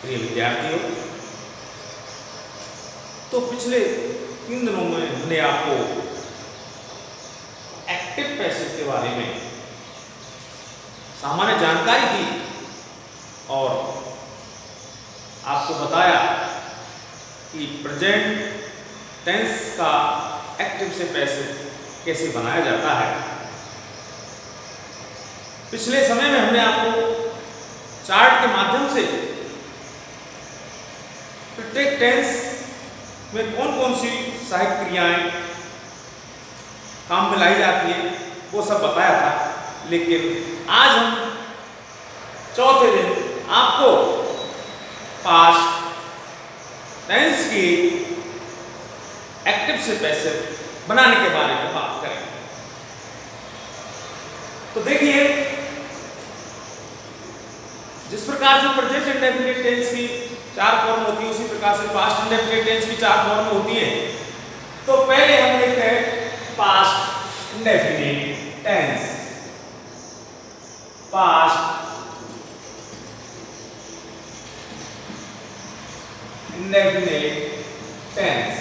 प्रिय विद्यार्थियों, तो पिछले 3 दिनों में हमने आपको एक्टिव पैसिव के बारे में सामान्य जानकारी दी और आपको बताया कि प्रेजेंट टेंस का एक्टिव से पैसिव कैसे बनाया जाता है। पिछले समय में हमने आपको चार्ट के माध्यम से प्रत्येक टेंस में कौन कौन सी सहायक क्रियाएं काम में लाई जाती है वो सब बताया था, लेकिन आज हम चौथे दिन आपको पास्ट टेंस की एक्टिव से पैसिव बनाने के बारे में बात करेंगे। तो देखिए, जिस प्रकार से प्रेजेंट इंडेफिनिट टेंस की 4 फॉर्म होती है उसी प्रकार से पास्ट इंडेफिनिट टेंस की 4 फॉर्म होती है। तो पहले हम देखते हैं past indefinite tense. Past indefinite tense.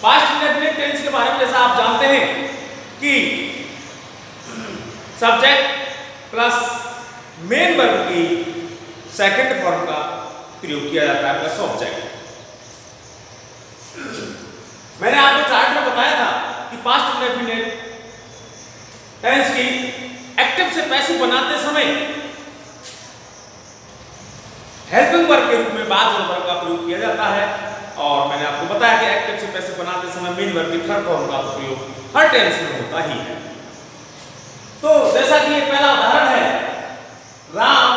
Past indefinite tense के बारे में जैसा आप जानते हैं कि सब्जेक्ट प्लस मेन वर्ब की सेकंड फॉर्म का प्रयोग किया जाता है प्लस ऑब्जेक्ट। मैंने आपको चार्ट में बताया था कि पास्ट इंडेफिनिट टेंस की एक्टिव से पैसिव बनाते समय हेल्पिंग वर्ब के रूप में बाद वर्ब का प्रयोग किया जाता है, और मैंने आपको बताया कि एक्टिव से पैसिव बनाते समय मेन वर्ब की थर्ड फॉर्म का प्रयोग हर टेंस में होता ही है। तो जैसा कि ये पहला उदाहरण है, राम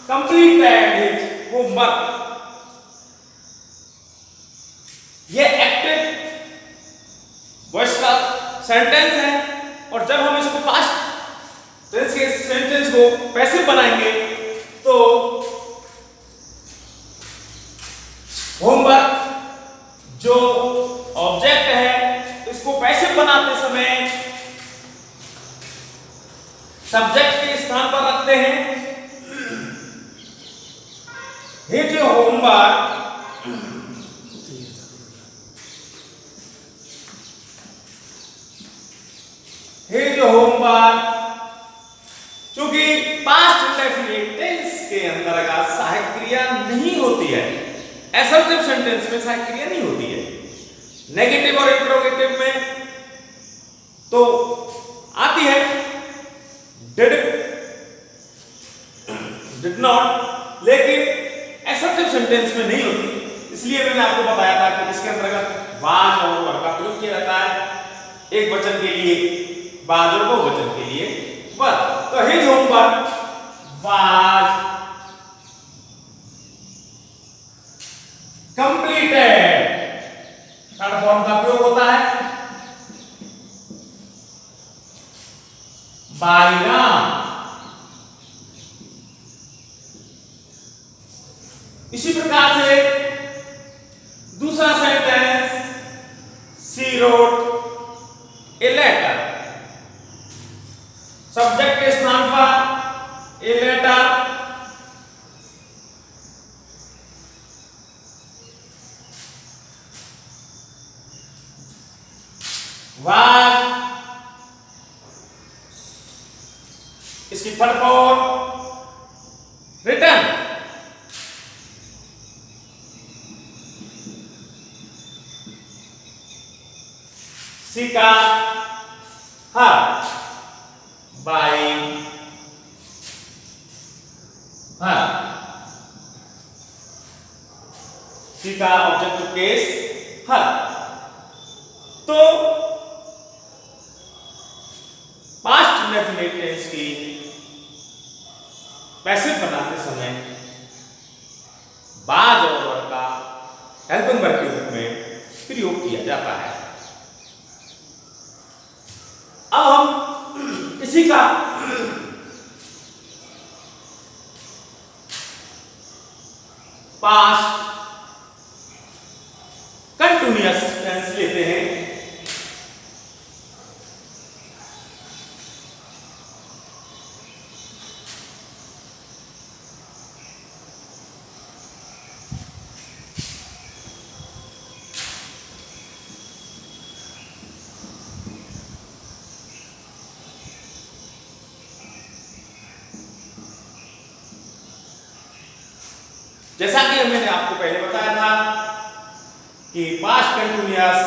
कंप्लीटेड हिज होमवर्क। ये एक्टिव वॉइस का सेंटेंस है, और जब हम इसको पास्ट टेंस के सेंटेंस को पैसिव बनाएंगे तो होमवर्क जो ऑब्जेक्ट है इसको पैसिव बनाते समय सब्जेक्ट के स्थान पर रखते हैं। हिज होमवर्क हिज होमवर्क चूंकि पास्ट इंडेफिनिट टेंस के अंतर्गत सहायक क्रिया नहीं होती है, असर्टिव सेंटेंस में सहायक क्रिया नहीं होती है। नेगेटिव और इंट्रोगेटिव में तो आती है डिड नॉट, लेकिन असर्टिव सेंटेंस में नहीं होती। इसलिए मैंने आपको बताया था कि इसके अंतर्गत वाज और वर का प्रयोग किया जाता है, एक वचन के लिए वाज और बहुवचन के लिए वर। तो his homework was completed, third form का प्रयोग होता है बाय राम। इसी प्रकार से दूसरा sentence, she wrote a letter. Subject के स्थान पर ए लेटर, वाज इसकी थर्ड फॉर्म रिटर्न। सी का हर बाय हर, सी का ऑब्जेक्टिव केस हर। तो पास्ट इंडेफिनिट टेंस की पैसिव बनाते समय बाद और वर का हेल्पिंग वर्ब के रूप में प्रयोग किया जाता है। अब हम इसी का पास्ट कंटिन्यूअस टेंस लेते हैं। जैसा कि मैंने आपको पहले बताया था कि पास्ट कंटिन्यूअस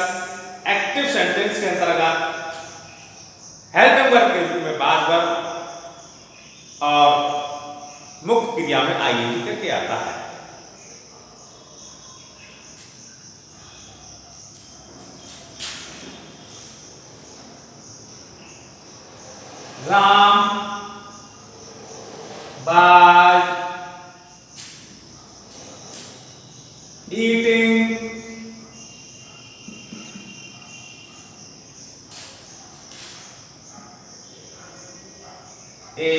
एक्टिव सेंटेंस के अंतर्गत हेल्पिंग वर्ब के रूप में बाद वर्ब और मुख्य क्रिया में आईएनजी करके आता है। Ram was eating a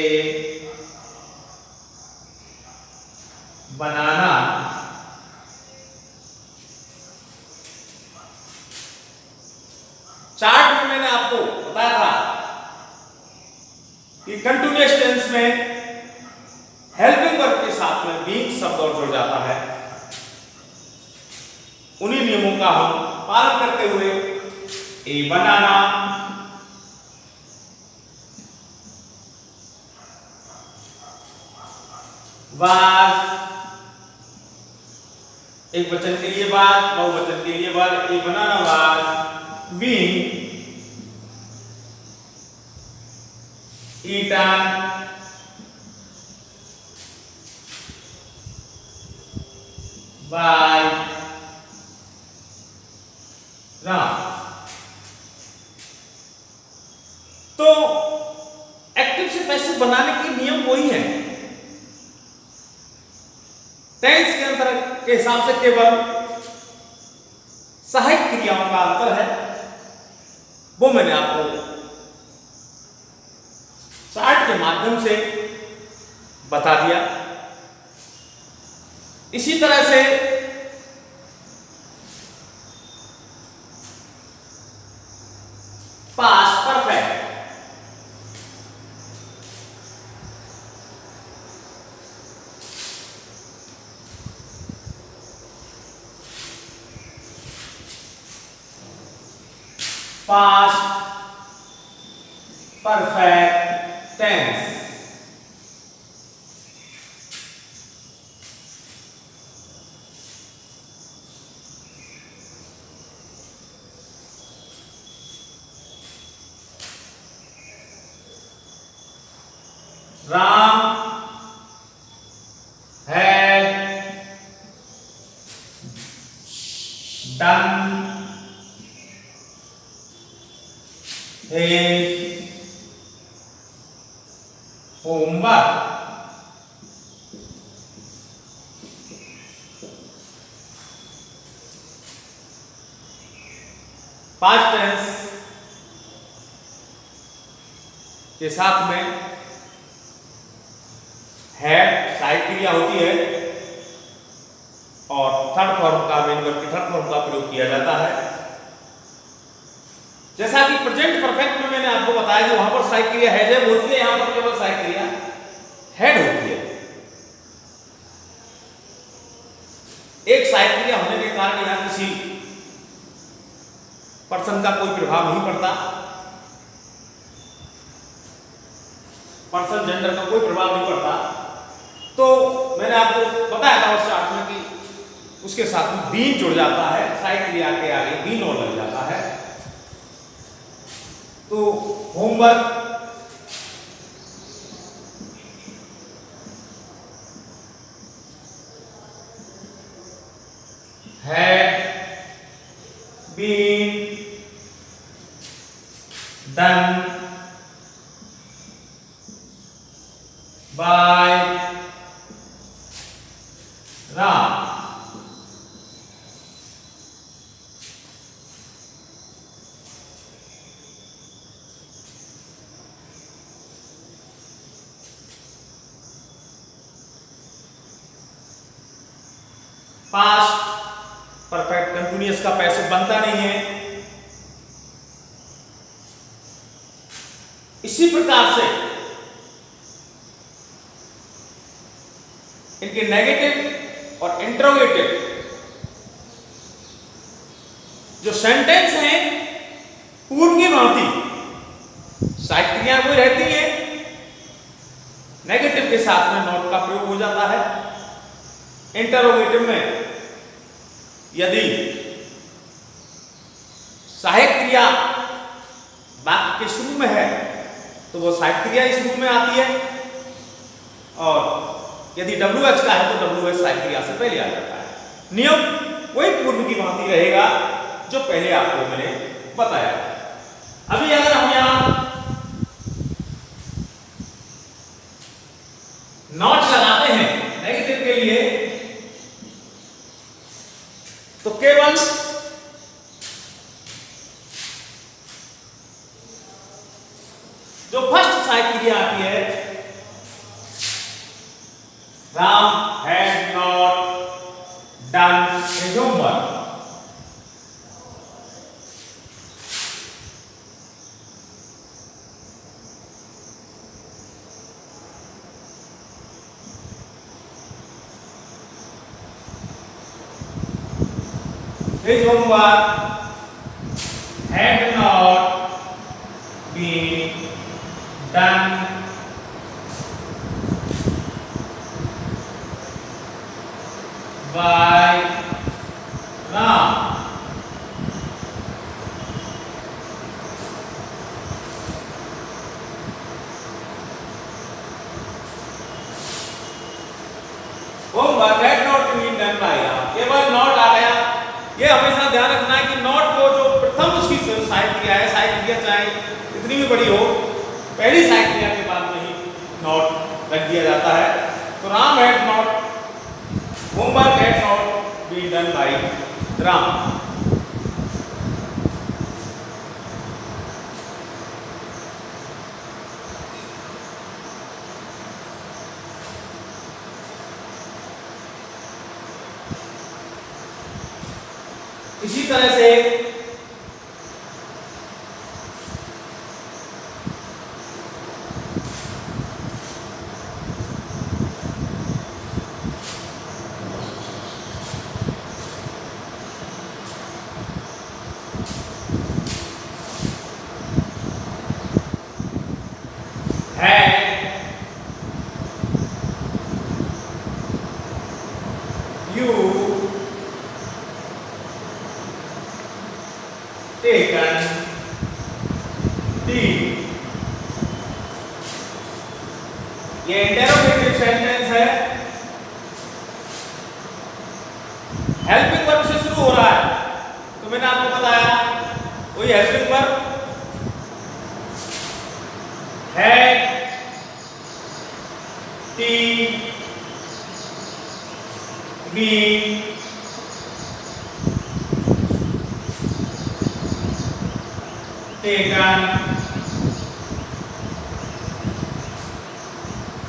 banana chart में मैंने आपको बताया था कि कंटिन्यूअस टेंस में हेल्पिंग वर्ब के साथ में बीइंग शब्द और जुड़ जाता है। उन्हीं नियमों का हम पालन करते हुए ए बनाना वाज एक वचन के लिए वाज, बहुवचन के लिए was, A banana was being eaten by Ram। तो एक्टिव से पैसिव बनाने के नियम वही हैं। टेंस के अंतर के हिसाब से केवल सहायक क्रियाओं का अंतर है, वो मैंने आपको चार्ट के माध्यम से बता दिया। इसी तरह से past perfect past perfect tense Ram had done his homework। Past tense के साथ में हैड सहायक क्रिया होती है और थर्ड फॉर्म का मेन वर्ब की थर्ड फॉर्म का प्रयोग किया जाता है। जैसा कि प्रेजेंट परफेक्ट में मैंने आपको बताया कि वहां पर सहायक क्रिया है जब होती है, यहां पर केवल सहायक क्रिया हेड होती है। एक सहायक क्रिया होने के कारण यहां किसी पर्सन का कोई प्रभाव नहीं पड़ता, पर्सन जेंडर का कोई प्रभाव नहीं पड़ता। तो मैंने आपको बताया था उस चार्ट में कि उसके साथ में बीन जुड़ जाता है, सहायक क्रिया के आगे बीन और लग जाता है। तो homework had been done by Ram। Past perfect continuous का पैसिव बनता नहीं है। इसी प्रकार से इनके नेगेटिव और इंट्रोगेटिव जो सेंटेंस हैं पूर्व की भांति सहायक क्रिया वही रहती है, नेगेटिव के साथ में नॉट का प्रयोग हो जाता है। इंटरोगेटिव में यदि सहायक क्रिया वाक्य के शुरू में है तो वो सहायक क्रिया ही शुरू में आती है, और यदि WH का है तो WH सहायक क्रिया से पहले आ जाता है। नियम वही पूर्व की भांति रहेगा जो पहले आपको मैंने बताया। अभी अगर हम यहां नॉट लगाते हैं नेगेटिव के लिए तो केवल जो फर्स्ट सहायक क्रिया आती है, Ram had not done his homework, his homework had not been done by Ram. Homework had not been done by Ram. केवल नॉट आ गया। ये हमेशा ध्यान रखना है कि नॉट को जो प्रथम उसकी सहायक क्रिया है, सहायक क्रिया चाहे इतनी भी बड़ी हो, पहली सहायक क्रिया के बाद में ही नॉट रख दिया जाता है। तो Ram had not, homework had not been done by Ram. इसी तरह से taken tea। ये इंटरोगेटिव सेंटेंस है, हेल्पिंग वर्ब से शुरू हो रहा है। तो मैंने आपको बताया वही helping verb had tea been taken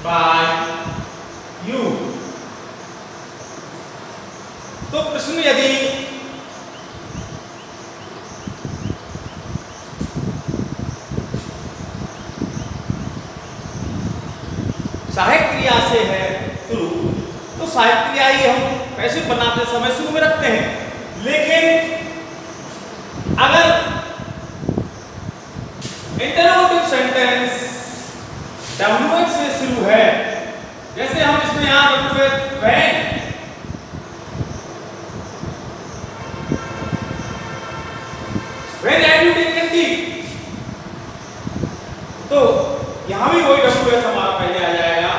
by you। तो प्रश्न यदि सहायक क्रिया से है शुरू, तो सहायक क्रिया ही हम पैसिव बनाते समय शुरू में रखते हैं। लेकिन अगर इंटरोगेटिव सेंटेंस WH से शुरू है, जैसे हम इसमें यहां WH when have you taken tea, तो यहां भी वही WH हमारा पहले आ जाएगा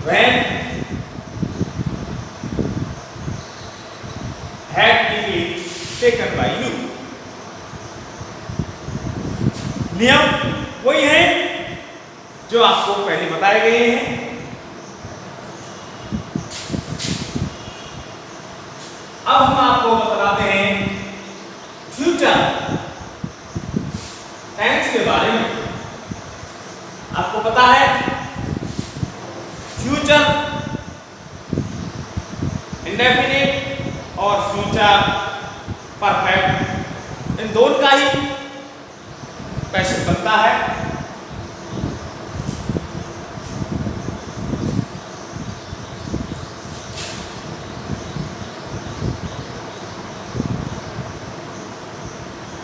when had tea been taken by you। नियम वही है जो आपको पहले बताए गए हैं। अब हम आपको बताते हैं फ्यूचर टेंस के बारे में। आपको पता है फ्यूचर इंडेफिनिट और फ्यूचर परफेक्ट, इन दोनों का ही पैसिव बनता है।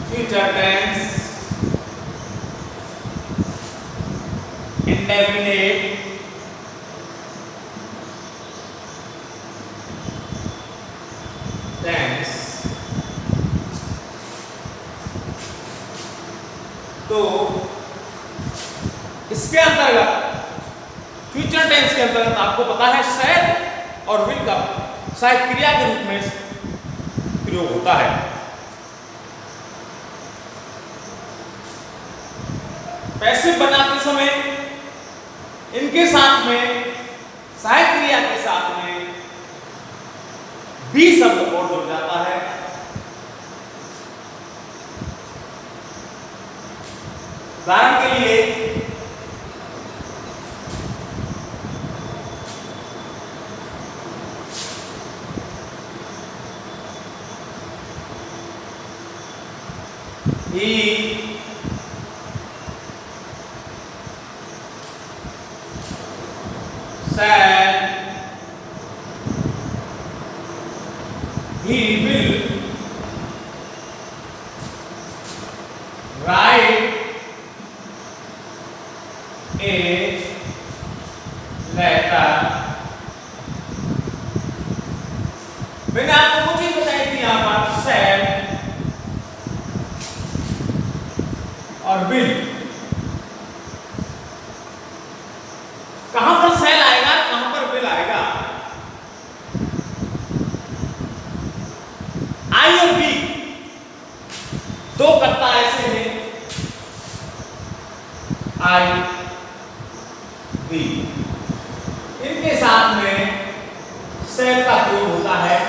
फ्यूचर टेंस इंडेफिनिट तो इसके अंतर्गत फ्यूचर टेंस के अंतर्गत आपको पता है शैड और विल का सहायक क्रिया के रूप में प्रयोग होता है। पैसिव बनाते समय इनके साथ में सहायक क्रिया के साथ में बी शब्द और जुड़ जाता है। उदाहरण के लिए he said he will write a letter। मैंने आपको कुछ चीज बताई थी यहां पर said और will, कहां पर सेल आएगा, कहां पर विल आएगा? आई और बी दो कर्ता ऐसे हैं, आई बी, इनके साथ में सेल का प्रयोग होता है,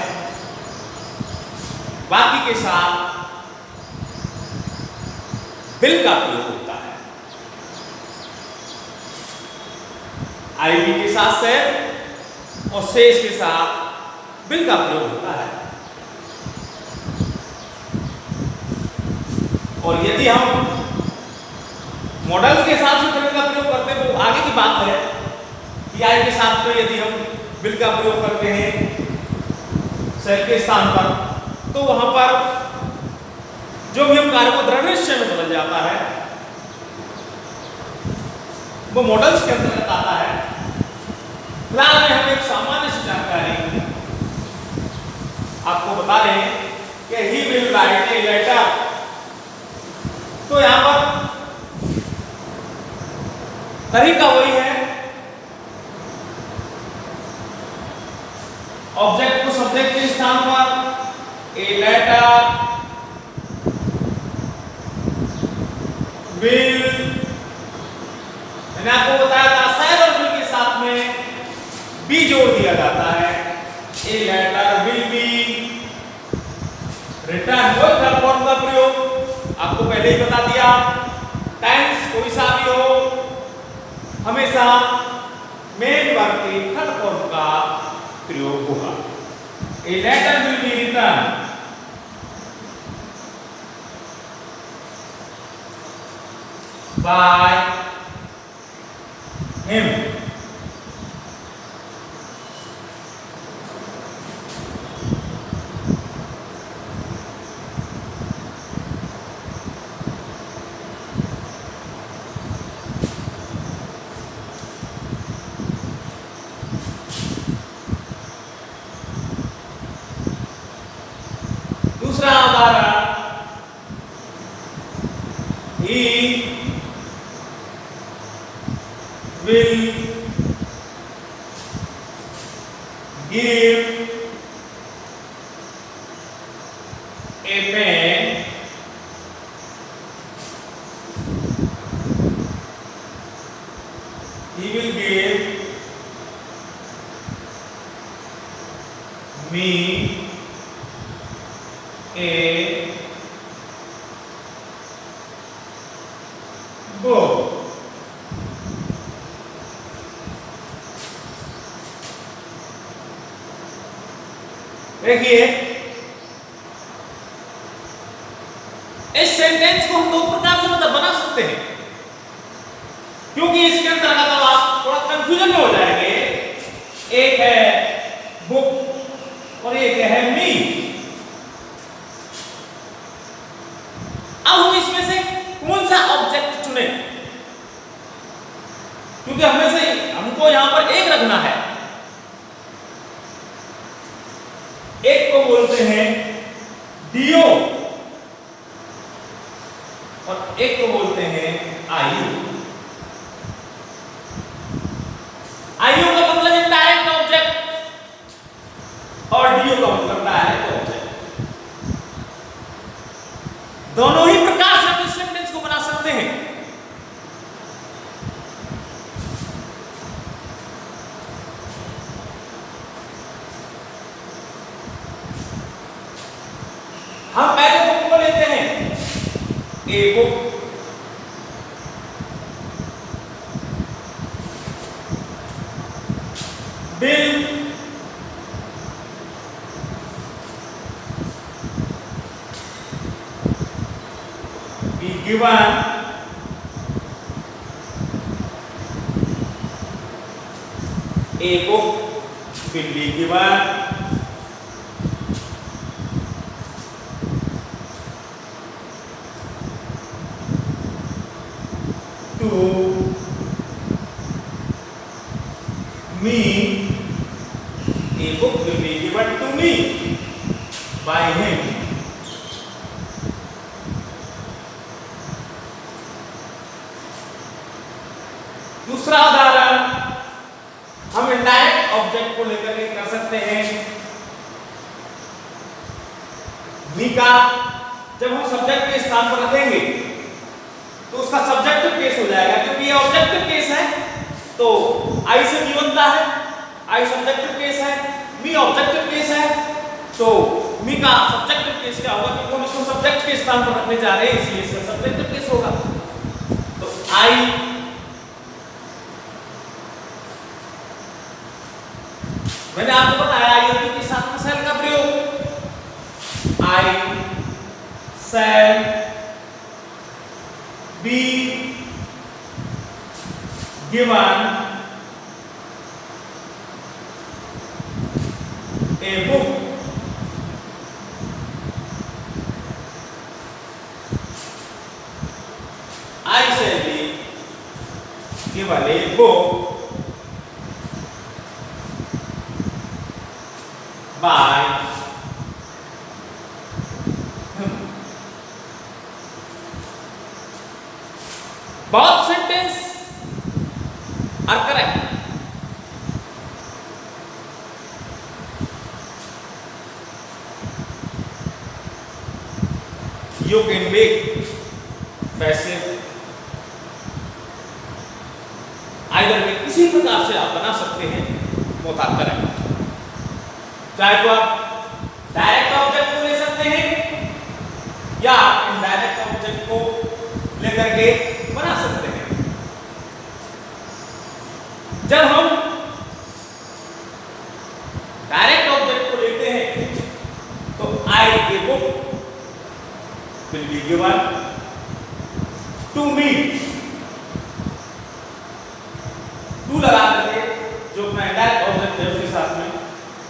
बाकी के साथ विल का प्रयोग होता है। आई बी के साथ सेल और शेष के साथ विल का प्रयोग होता है। और यदि हम मॉडल्स के हिसाब से विल का प्रयोग करते हैं तो आगे की बात है कि आई के साथ में यदि हम विल का प्रयोग करते हैं सेल के स्थान पर तो वहां पर जो भी हम कार्य को दृढ़ निश्चय में बदल जाता है वो मॉडल्स के अंतर्गत आता है। फिलहाल में हम एक सामान्य सी जानकारी आपको बता रहे हैं कि he will write a letter. तो यहां पर तरीका वही है, ऑब्जेक्ट को सब्जेक्ट के स्थान पर ए लेटर विल, मैंने आपको बताया था सेल और विल के साथ में बी जोड़ दिया जाता है। A letter will be written, वो थर्ड फॉर्म का प्रयोग आपको पहले ही बता दिया। टेंस कोई सा भी हो हमेशा मेन वर्ब के थर्ड फॉर्म का प्रयोग होगा। A letter will be written by him। दूसरा उदाहरण, he will give a pen he will give me a book। देखिए इस सेंटेंस को हम दो प्रकार से मतलब बना सकते हैं, क्योंकि इसके अंतर्गत अब आप थोड़ा कंफ्यूजन में हो जाएंगे। एक है बुक और एक है मी। अब हम इसमें से कौन सा ऑब्जेक्ट चुने, क्योंकि हमें से हमको यहां पर एक रखना है। एक को बोलते हैं डीओ और एक को बोलते हैं आयु। आयु का मतलब इनडायरेक्ट ऑब्जेक्ट और डीओ का मतलब डायरेक्ट ऑब्जेक्ट। दोनों ही प्रकार से हम इस सेंटेंस को बना सकते हैं। हम पहले बुक को लेते हैं, a book, bill, be given, a book will be given to me, a book will be given to me by him. दूसरा उदाहरण हम इनडायरेक्ट ऑब्जेक्ट को लेकर के कर सकते हैं। मी का जब हम सब्जेक्ट के स्थान पर रखेंगे तो उसका सब्जेक्टिव केस हो जाएगा, क्योंकि ये ऑब्जेक्टिव केस है तो आई से मी बनता है, आई सब्जेक्टिव केस है, मी ऑब्जेक्टिव केस है, तो मी का सब्जेक्टिव केस क्या होगा, क्योंकि हम इसको सब्जेक्ट के स्थान पर रखने जा रहे हैं इसलिए इसका सब्जेक्टिव केस होगा। तो आई, मैंने आपको बताया आई के साथ में सेल का प्रयोग, I shall be given a book, I shall be given a book by him। both sentence are correct। you can make passive either way, किसी प्रकार से आप बना सकते हैं, both are correct। चाहे तो आप डायरेक्ट ऑब्जेक्ट को ले सकते हैं या इनडायरेक्ट ऑब्जेक्ट को लेकर के बना सकते हैं। जब हम डायरेक्ट ऑब्जेक्ट को लेते हैं तो I a book will be given to me, to लगा करके जो अपना इनडायरेक्ट ऑब्जेक्ट है उसके साथ में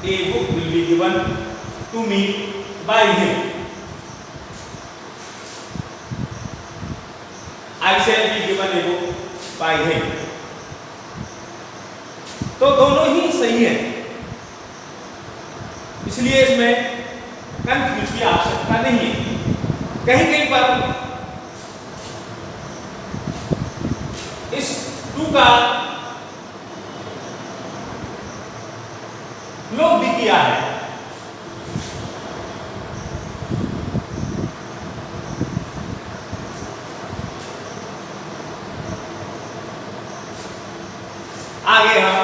a book will be given to me by him। I shall be given a book by him। तो दोनों ही सही है, इसलिए इसमें कंफ्यूज की आवश्यकता नहीं है। कहीं कहीं पर इस टू का लोग भी किया है। आगे हम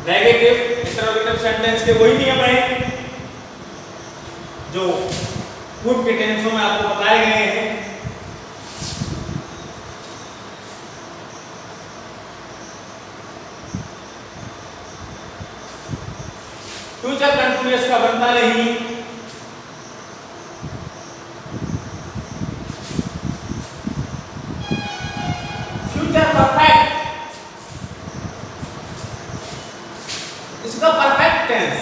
नेगेटिव इंटरोगेटिव सेंटेंस के वही नियम हैं जो पूर्व के टेंसों में आपको बताए गए हैं। फ्यूचर कंटिन्यूअस का बनता नहीं, फ्यूचर परफेक्ट, इसका परफेक्ट टेंस,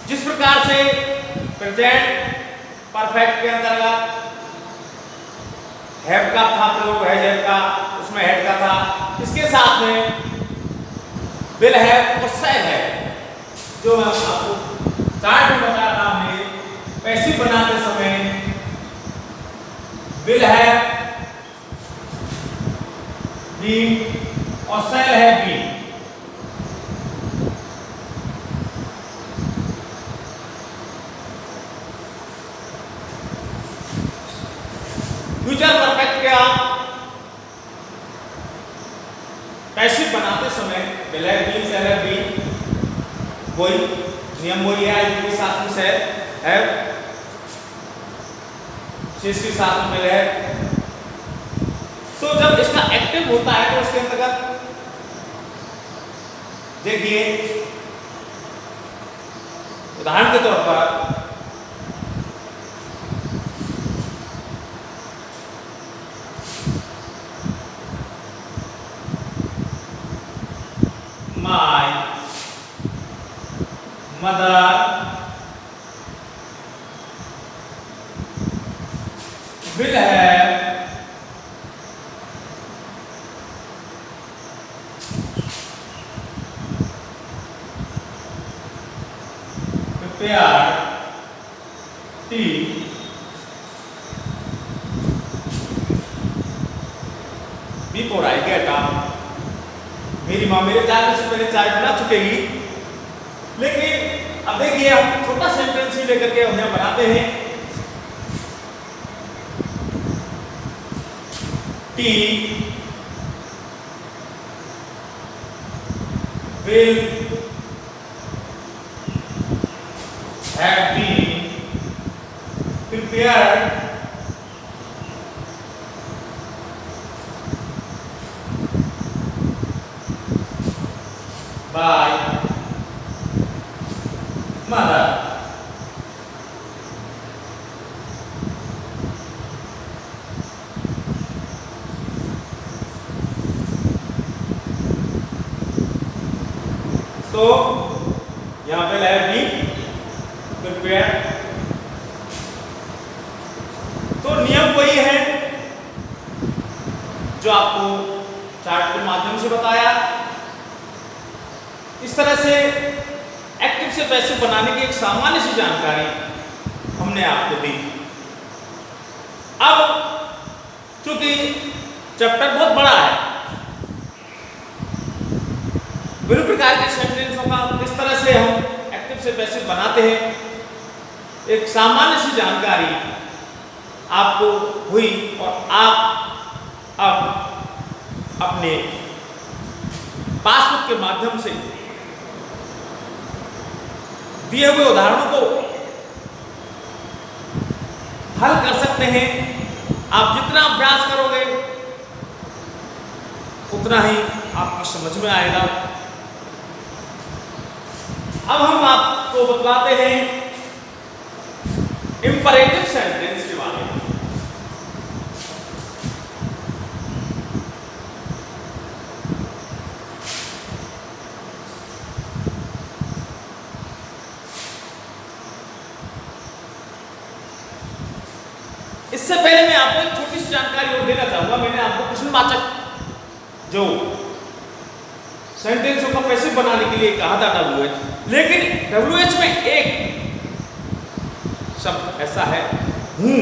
जिस प्रकार से प्रेजेंट परफेक्ट के अंतर्गत हैव का था प्रयोग, है का, उसमें हेड का था, इसके साथ में विल हैव और शैल है, जो मैं आपको चार्ट में बताया था हमने पैसिव बनाते समय विल हैव बीन और shall have been. Future perfect के आप पैसिव बनाते समय will have been shall have been, वही नियम वही है, इसके साथ में शैल हैव, शेष के साथ में विल हैव। तो जब इसका एक्टिव होता है तो उसके अंतर्गत देखिए उदाहरण के तौर पर my mother will have prepared tea before I get up। मेरी माँ मेरे जाने से पहले चाय बना चुकेगी। लेकिन अब देखिए हम छोटा सेंटेंस ही लेकर के उन्हें बनाते हैं। Tea will have been prepared by mother। तो यहां पे है बी प्रिपेयर। तो नियम वही है जो आपको चार्ट के माध्यम से बताया। इस तरह से एक्टिव से पैसिव बनाने की एक सामान्य सी जानकारी हमने आपको दी। अब चूंकि चैप्टर बहुत बड़ा है, विभिन्न प्रकार के सेंटेंसों का किस तरह से हम एक्टिव से पैसिव बनाते हैं, एक सामान्य सी जानकारी आपको हुई और आप अब अपने पासबुक के माध्यम से दिए हुए उदाहरणों को हल कर सकते हैं। आप जितना अभ्यास करोगे उतना ही आपकी समझ में आएगा। अब हम आपको बतलाते हैं इंपरेटिव सेंटेंस के बारे में। इससे पहले मैं आपको एक छोटी सी जानकारी और देना चाहूंगा। मैंने आपको प्रश्नवाचक जो सेंटेंसों का पैसिव बनाने के लिए कहा था WH, लेकिन WH में एक शब्द ऐसा है हूं,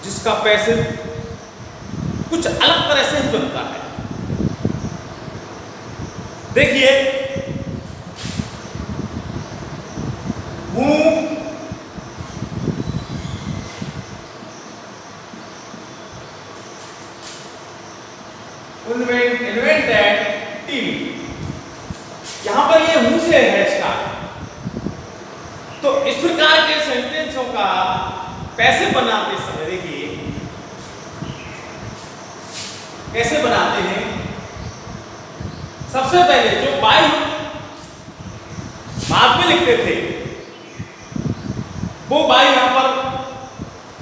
जिसका पैसिव कुछ अलग तरह से ही बनता है। देखिए हूं इन्वेंटेड टीवी, यहां पर ये हूं से है स्टार्ट। तो इस प्रकार के सेंटेंसों का पैसिव बनाते समय देखिए कैसे बनाते हैं। सबसे पहले जो बाई बाद में लिखते थे वो बाई यहां पर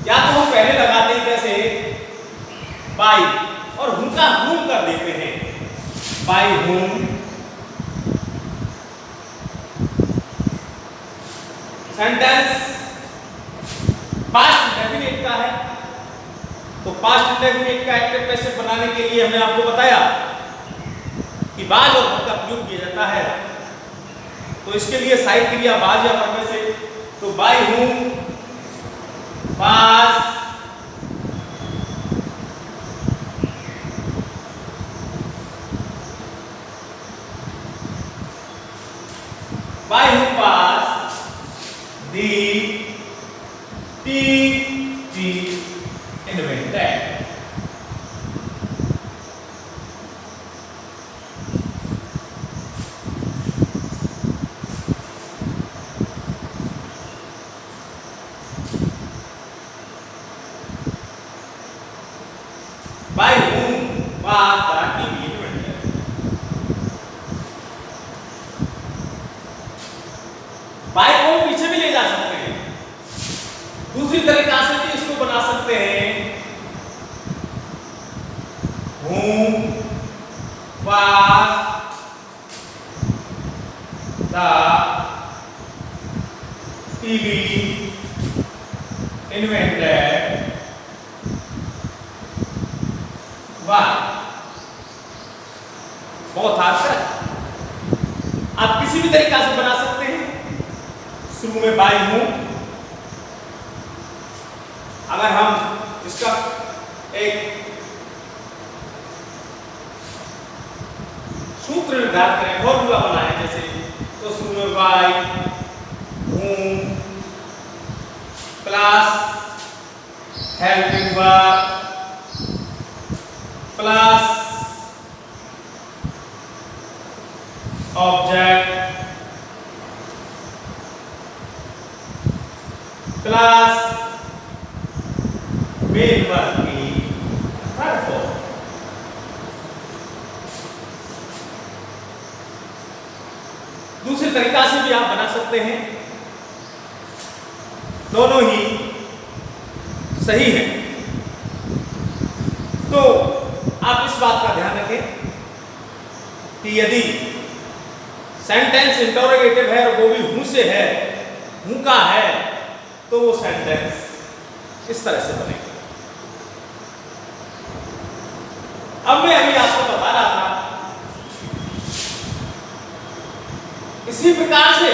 या तो हम पहले लगाते हैं कैसे बाई और हूं का हूं कर देते हैं बाई हूं। सेंटेंस पास्ट इंडेफिनिट का है, तो पास्ट इंडेफिनिट का एक्टिव पैसिव बनाने के लिए हमने आपको बताया कि बाज और भर का प्रयोग किया जाता है, तो इसके लिए सहायक क्रिया बाज या भर में से, तो बाई हूं बाज, by whom was, the tea tea invented. By whom was the TV invented? By को पीछे भी ले जा सकते हैं, दूसरी तरीका से भी इसको बना सकते हैं, whom was the TV invented? बहुत आसान, आप किसी भी तरीका से बना सकते हैं। शुरू में बाई हूं, अगर हम इसका एक सूत्र निर्धारित करें, फॉर्मूला बनाएं जैसे, तो शुरू में बाई हूं plus helping verb plus object plus main verb की थर्ड फॉर्म। दूसरे तरीका से भी आप बना सकते हैं, दोनों ही सही है। तो आप इस बात का ध्यान रखें कि यदि सेंटेंस इंटरोगेटिव है और वो भी हूं से है, हूं का है, तो वो सेंटेंस इस तरह से बनेगा। अब मैं अभी आपको बता रहा था, इसी प्रकार से